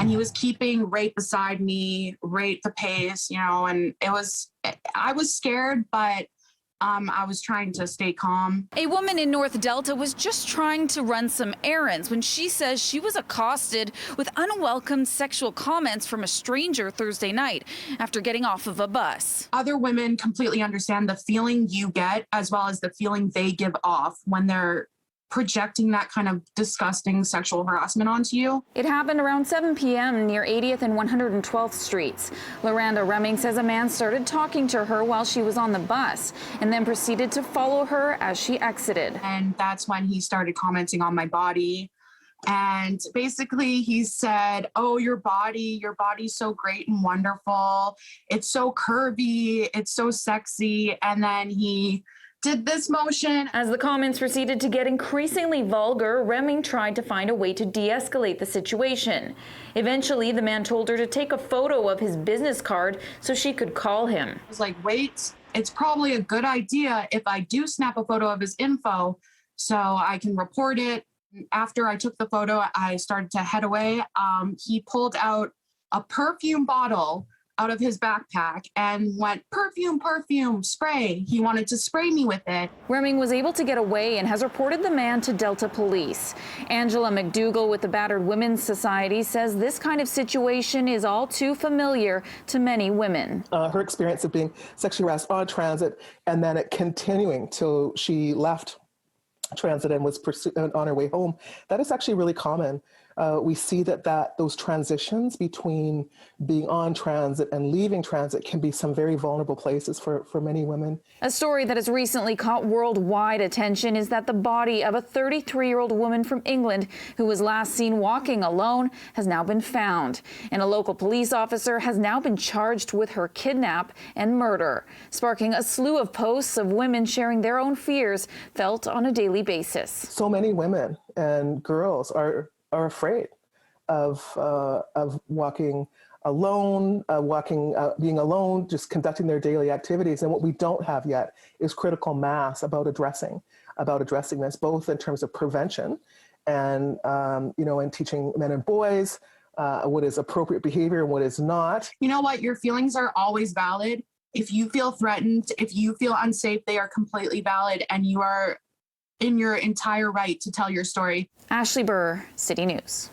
and he was keeping right beside me, right the pace, and I was scared, but I was trying to stay calm. A woman in North Delta was just trying to run some errands when she says she was accosted with unwelcomed sexual comments from a stranger Thursday night after getting off of a bus. Other women completely understand the feeling you get as well as the feeling they give off when they're projecting that kind of disgusting sexual harassment onto you. It happened around 7 p.m. near 80th and 112th Streets. Loranda Remming says a man started talking to her while she was on the bus and then proceeded to follow her as she exited. And that's when he started commenting on my body. And basically he said, oh, your body's so great and wonderful. It's so curvy. It's so sexy. And then he did this motion. As the comments proceeded to get increasingly vulgar, Remming tried to find a way to de-escalate the situation. Eventually, the man told her to take a photo of his business card so she could call him. I was like, wait, it's probably a good idea if I do snap a photo of his info so I can report it. After I took the photo, I started to head away. He pulled out a perfume bottle out of his backpack and went, perfume, spray. He wanted to spray me with it. Remming was able to get away and has reported the man to Delta Police. Angela McDougall with the Battered Women's Society says this kind of situation is all too familiar to many women. Her experience of being sexually harassed on transit and then it continuing till she left transit and was on her way home, that is actually really common. We see that those transitions between being on transit and leaving transit can be some very vulnerable places for many women. A story that has recently caught worldwide attention is that the body of a 33-year-old woman from England who was last seen walking alone has now been found. And a local police officer has now been charged with her kidnap and murder, sparking a slew of posts of women sharing their own fears felt on a daily basis. So many women and girls are afraid of walking alone, being alone, just conducting their daily activities. And what we don't have yet is critical mass about addressing this, both in terms of prevention and, and teaching men and boys what is appropriate behavior and what is not. You know what? Your feelings are always valid. If you feel threatened, if you feel unsafe, they are completely valid, and you are in your entire right to tell your story. Ashley Burr, City News.